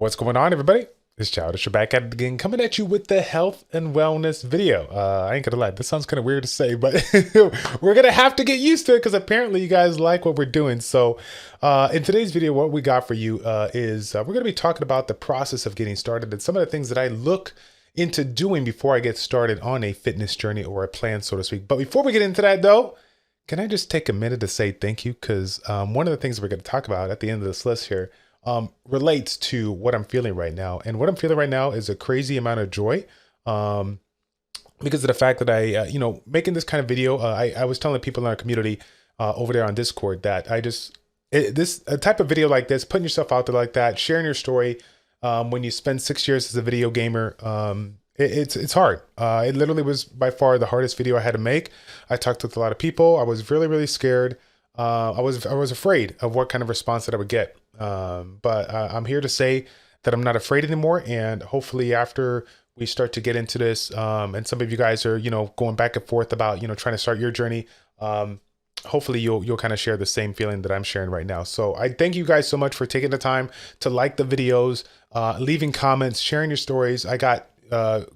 What's going on, everybody? It's Childish. You're back at it again, coming at you with the health and wellness video. I ain't gonna lie, this sounds kind of weird to say, but we're gonna have to get used to it because apparently you guys like what we're doing. So in today's video, what we got for you is we're gonna be talking about the process of getting started and some of the things that I look into doing before I get started on a fitness journey or a plan, so to speak. But before we get into that though, can I just take a minute to say thank you? Because one of the things we're gonna talk about at the end of this list here relates to what I'm feeling right now. And what I'm feeling right now is a crazy amount of joy because of the fact that making this kind of video, I was telling people in our community over there on Discord that a type of video like this, putting yourself out there like that, sharing your story when you spend 6 years as a video gamer, it's hard. It literally was by far the hardest video I had to make. I talked with a lot of people. I was really, really scared. I was afraid of what kind of response that I would get. But I'm here to say that I'm not afraid anymore. And hopefully after we start to get into this, and some of you guys are, going back and forth about, trying to start your journey. Hopefully you'll kind of share the same feeling that I'm sharing right now. So I thank you guys so much for taking the time to like the videos, leaving comments, sharing your stories. I got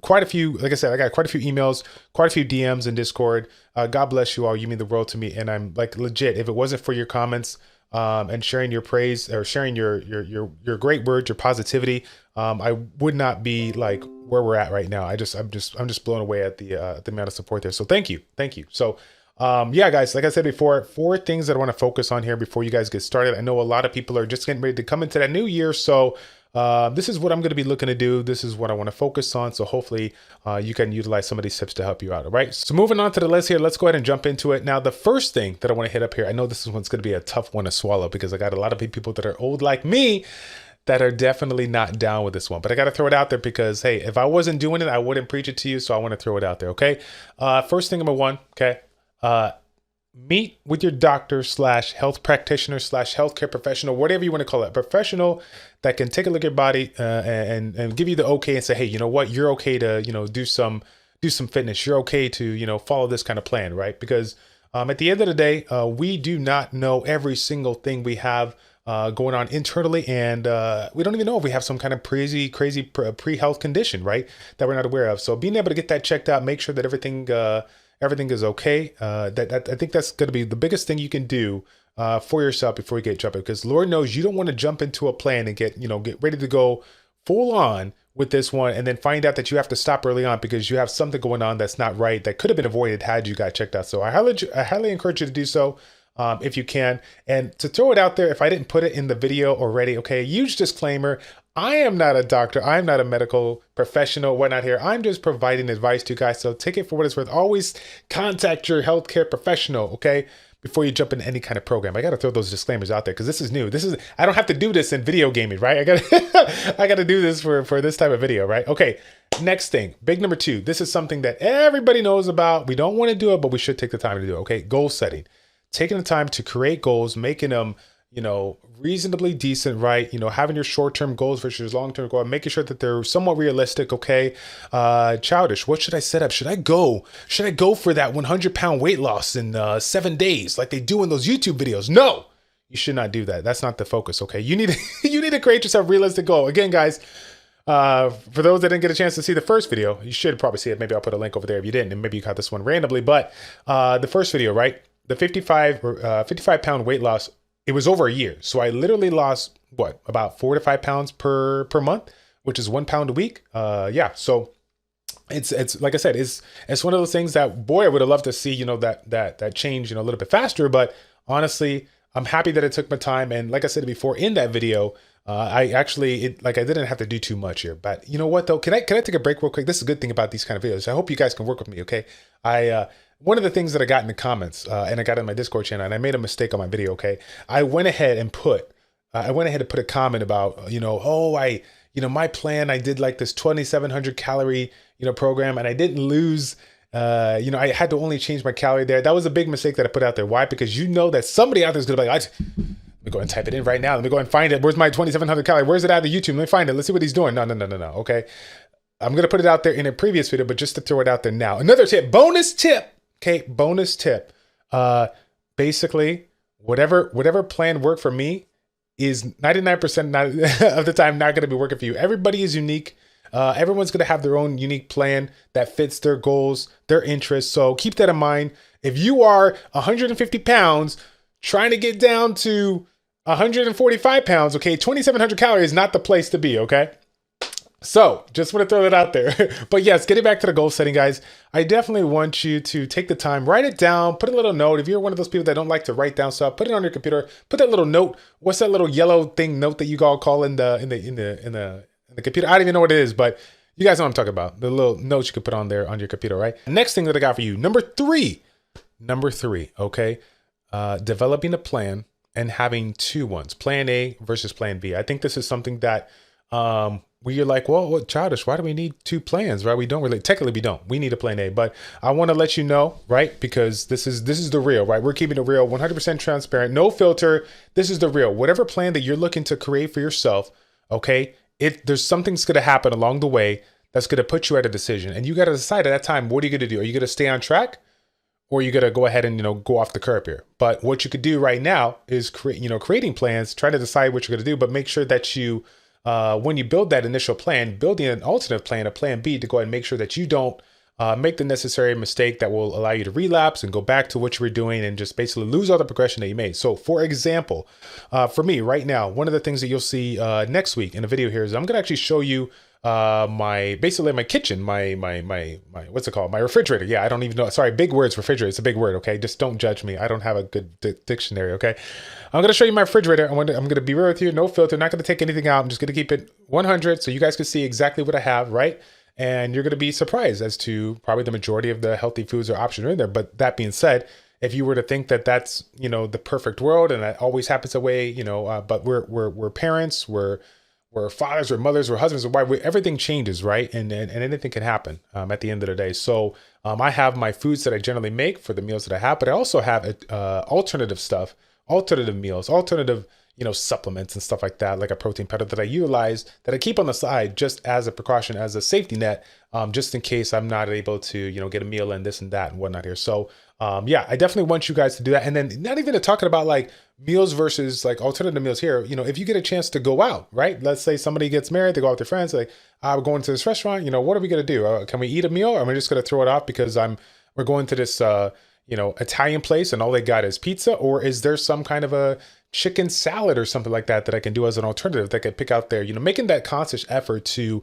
quite a few, like I said, I got quite a few emails, quite a few DMs in Discord. God bless you all. You mean the world to me. And I'm like, legit, if it wasn't for your comments, and sharing your praise or sharing your great words, your positivity, I would not be like where we're at right now. I'm just blown away at the amount of support there. So thank you. So, yeah, guys, like I said before, 4 things that I want to focus on here before you guys get started. I know a lot of people are just getting ready to come into that new year. So, this is what I'm going to be looking to do. This is what I want to focus on. So hopefully you can utilize some of these tips to help you out. All right. So moving on to the list here, let's go ahead and jump into it. Now, the first thing that I want to hit up here, I know this one's going to be a tough one to swallow because I got a lot of people that are old like me that are definitely not down with this one, but I got to throw it out there because, hey, if I wasn't doing it, I wouldn't preach it to you. So I want to throw it out there. Okay. First thing, number 1. Okay. Meet with your doctor / health practitioner / healthcare professional, whatever you want to call it, professional that can take a look at your body and give you the okay and say, hey, you know what, you're okay to, do some fitness. You're okay to, follow this kind of plan, right? Because at the end of the day, we do not know every single thing we have going on internally. And we don't even know if we have some kind of crazy pre-health condition, right? That we're not aware of. So being able to get that checked out, make sure that everything is okay. That I think that's going to be the biggest thing you can do for yourself before you get jumping, because Lord knows you don't want to jump into a plan and get ready to go full on with this one and then find out that you have to stop early on because you have something going on that's not right that could have been avoided had you got checked out. So I highly encourage you to do so if you can. And to throw it out there, if I didn't put it in the video already, okay, huge disclaimer. I am not a doctor. I'm not a medical professional, whatnot here. I'm just providing advice to you guys. So take it for what it's worth. Always contact your healthcare professional, okay, before you jump into any kind of program. I got to throw those disclaimers out there because this is new. I don't have to do this in video gaming, right? I got to do this for this type of video, right? Okay. Next thing, big number 2. This is something that everybody knows about. We don't want to do it, but we should take the time to do it. Okay. Goal setting, taking the time to create goals, making them reasonably decent, right? Having your short-term goals versus long-term goal, making sure that they're somewhat realistic. Okay. Childish, what should I set up? Should I go for that 100-pound weight loss in 7 days like they do in those YouTube videos? No, you should not do that. That's not the focus. Okay. You need to create yourself a realistic goal. Again, guys, for those that didn't get a chance to see the first video, you should probably see it. Maybe I'll put a link over there if you didn't, and maybe you got this one randomly, but the first video, right? The 55-pound weight loss, it was over a year. So I literally lost about 4 to 5 pounds per month, which is 1 pound a week. Yeah. So it's like I said, it's one of those things that, boy, I would have loved to see, that change, a little bit faster, but honestly, I'm happy that it took my time. And like I said before in that video, I didn't have to do too much here, but you know what though? Can I take a break real quick? This is a good thing about these kind of videos. I hope you guys can work with me. Okay. One of the things that I got in the comments, and I got in my Discord channel, and I made a mistake on my video. Okay. I went ahead and put a comment about, my plan, I did like this 2,700 calorie, program, and I didn't lose, I had to only change my calorie there. That was a big mistake that I put out there. Why? Because that somebody out there is going to be like, let me go and type it in right now. Let me go and find it. Where's my 2,700 calorie? Where's it out of YouTube? Let me find it. Let's see what he's doing. No. Okay. I'm going to put it out there in a previous video, but just to throw it out there now. Another tip, bonus tip. Okay. Bonus tip. Basically whatever plan worked for me, is 99% of the time not going to be working for you. Everybody is unique. Everyone's going to have their own unique plan that fits their goals, their interests. So keep that in mind. If you are 150 pounds trying to get down to 145 pounds, okay, 2,700 calories is not the place to be, okay? So just want to throw that out there. But yes, getting back to the goal setting, guys, I definitely want you to take the time, write it down, put a little note. If you're one of those people that don't like to write down stuff, put it on your computer, put that little note. What's that little yellow thing note that you all call in the computer? I don't even know what it is, but you guys know what I'm talking about. The little notes you could put on there on your computer, right? Next thing that I got for you, number three, okay? Developing a plan and having two ones, plan A versus plan B. I think this is something that, where you're like, well, Childish, why do we need two plans, right? We don't really, technically we don't. We need a plan A, but I want to let you know, right? Because this is the real, right? We're keeping it real, 100% transparent, no filter. This is the real. Whatever plan that you're looking to create for yourself, okay? There's something's going to happen along the way that's going to put you at a decision. And you got to decide at that time, what are you going to do? Are you going to stay on track? Or you got to go ahead and, go off the curb here. But what you could do right now is creating plans, try to decide what you're going to do, but make sure that you, when you build that initial plan, building an alternate plan, a plan B, to go ahead and make sure that you don't make the necessary mistake that will allow you to relapse and go back to what you were doing and just basically lose all the progression that you made. So for example, for me right now, one of the things that you'll see next week in a video here is I'm going to actually show you my kitchen, my what's it called? My refrigerator. Yeah, I don't even know. Sorry, big words, refrigerator. It's a big word. Okay. Just don't judge me. I don't have a good dictionary. Okay. I'm going to show you my refrigerator. I'm going to be real with you. No filter. Not going to take anything out. I'm just going to keep it 100. So you guys can see exactly what I have. Right. And you're going to be surprised as to probably the majority of the healthy foods or options are in there. But that being said, if you were to think that that's, the perfect world and that always happens that way, but we're parents, we're fathers, we're mothers, we're husbands, we're wives, everything changes, right? And anything can happen at the end of the day. So I have my foods that I generally make for the meals that I have, but I also have alternative stuff, alternative meals, alternative, supplements and stuff like that, like a protein powder that I utilize, that I keep on the side just as a precaution, as a safety net, just in case I'm not able to, get a meal and this and that and whatnot here. So yeah, I definitely want you guys to do that. And then not even talking about like meals versus like alternative meals here, if you get a chance to go out, right? Let's say somebody gets married, they go out with their friends, like, we're going to this restaurant, what are we going to do? Can we eat a meal, or am I just going to throw it off because we're going to this, Italian place and all they got is pizza? Or is there some kind of a chicken salad or something like that I can do as an alternative that I could pick out there, making that conscious effort to,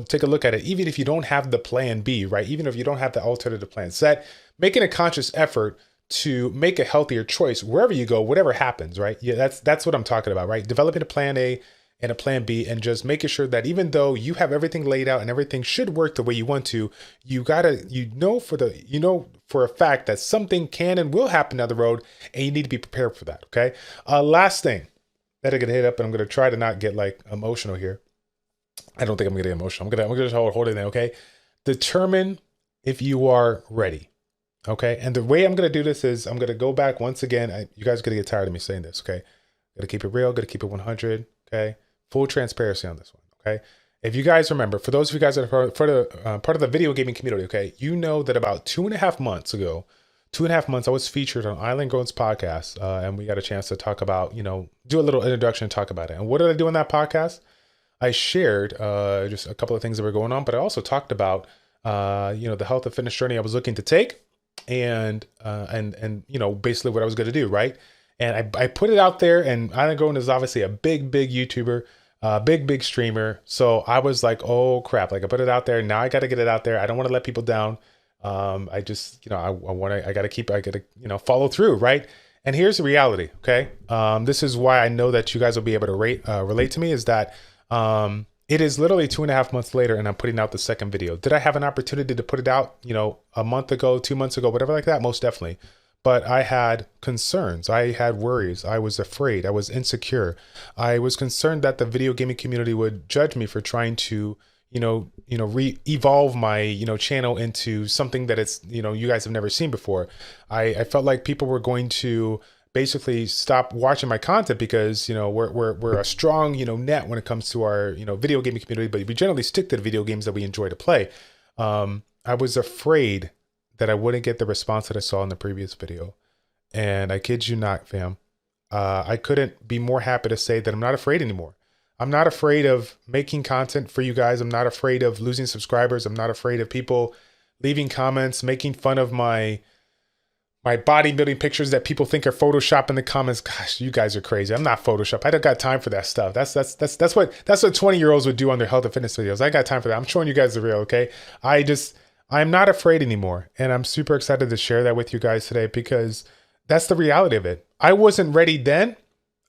take a look at it, even if you don't have the plan B, right? Even if you don't have the alternative plan set, making a conscious effort to make a healthier choice wherever you go, whatever happens, right? Yeah, that's what I'm talking about, right? Developing a plan A and a plan B, and just making sure that even though you have everything laid out and everything should work the way you want to, you gotta, for a fact that something can and will happen down the road, and you need to be prepared for that. Okay. Last thing that I could hit up, and I'm gonna try to not get like emotional here. I don't think I'm gonna get emotional. I'm gonna just hold it in. Okay. Determine if you are ready. Okay. And the way I'm gonna do this is I'm gonna go back once again. You guys are gonna get tired of me saying this. Okay. Gotta keep it real. Gotta keep it 100. Okay. Full transparency on this one. Okay. If you guys remember, for those of you guys that are part of the video gaming community, okay, that about 2.5 months ago, I was featured on Island Grown's podcast, and we got a chance to talk about, do a little introduction and talk about it. And what did I do in that podcast? I shared just a couple of things that were going on, but I also talked about, the health and fitness journey I was looking to take, and basically what I was going to do, right? And I put it out there, and Island Grown is obviously a big YouTuber. Big streamer. So I was like, oh crap, like I put it out there. Now I got to get it out there. I don't want to let people down. I just, I got to follow through. Right. And here's the reality. Okay. This is why I know that you guys will be able to relate to me, is that, it is literally 2.5 months later and I'm putting out the second video. Did I have an opportunity to put it out, a month ago, 2 months ago, whatever like that? Most definitely. But I had concerns. I had worries. I was afraid. I was insecure. I was concerned that the video gaming community would judge me for trying to, evolve my, channel into something that it's, you guys have never seen before. I felt like people were going to basically stop watching my content because, we're a strong, net when it comes to our, video gaming community, but we generally stick to the video games that we enjoy to play. I was afraid that I wouldn't get the response that I saw in the previous video. And I kid you not, fam, I couldn't be more happy to say that I'm not afraid anymore. I'm not afraid of making content for you guys. I'm not afraid of losing subscribers. I'm not afraid of people leaving comments, making fun of my bodybuilding pictures that people think are Photoshop in the comments. Gosh, you guys are crazy. I'm not Photoshop. I don't got time for that stuff. That's what 20-year-olds would do on their health and fitness videos. I got time for that. I'm showing you guys the real, okay? I'm not afraid anymore. And I'm super excited to share that with you guys today because that's the reality of it. I wasn't ready then.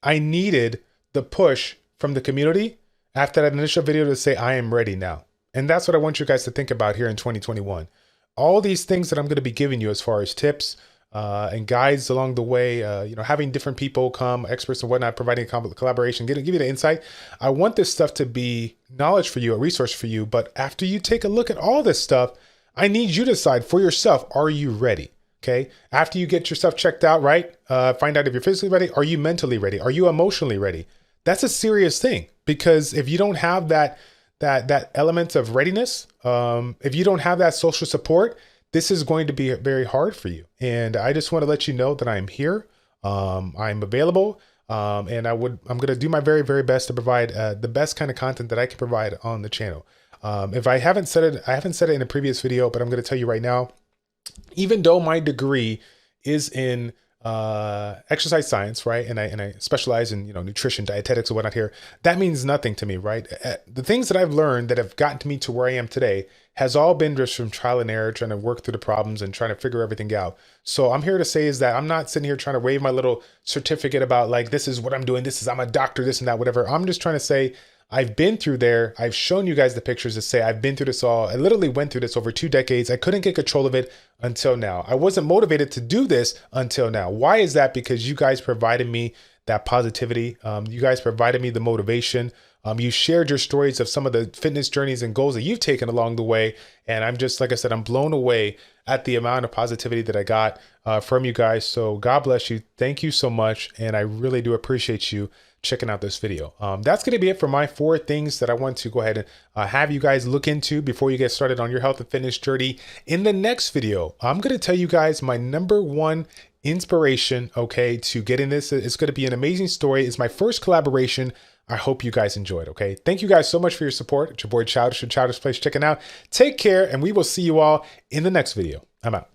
I needed the push from the community after that initial video to say, I am ready now. And that's what I want you guys to think about here in 2021. All these things that I'm going to be giving you as far as tips, and guides along the way, having different people come, experts and whatnot, providing collaboration, give you the insight. I want this stuff to be knowledge for you, a resource for you. But after you take a look at all this stuff, I need you to decide for yourself, are you ready? Okay. After you get yourself checked out, right? Find out if you're physically ready. Are you mentally ready? Are you emotionally ready? That's a serious thing, because if you don't have that element of readiness, if you don't have that social support, this is going to be very hard for you. And I just want to let you know that I'm here. I'm available. And I'm going to do my very, very best to provide the best kind of content that I can provide on the channel. If I haven't said it, I haven't said it in a previous video, but I'm going to tell you right now, even though my degree is in exercise science, right? And I specialize in, nutrition, dietetics and whatnot here. That means nothing to me, right? The things that I've learned that have gotten to me to where I am today has all been just from trial and error, trying to work through the problems and trying to figure everything out. So I'm here to say is that I'm not sitting here trying to wave my little certificate about like, this is what I'm doing. I'm a doctor, this and that, whatever. I'm just trying to say, I've been through there. I've shown you guys the pictures to say I've been through this all. I literally went through this over 2 decades. I couldn't get control of it until now. I wasn't motivated to do this until now. Why is that? Because you guys provided me that positivity. You guys provided me the motivation. You shared your stories of some of the fitness journeys and goals that you've taken along the way. And I'm just, like I said, I'm blown away at the amount of positivity that I got from you guys. So God bless you. Thank you so much. And I really do appreciate you checking out this video. That's going to be it for my 4 things that I want to go ahead and have you guys look into before you get started on your health and fitness journey. In the next video, I'm going to tell you guys my #1 inspiration, okay, to get in this. It's going to be an amazing story. It's my first collaboration. I hope you guys enjoyed, okay? Thank you guys so much for your support. It's your boy Childish from ChildishPlays checking out. Take care, and we will see you all in the next video. I'm out.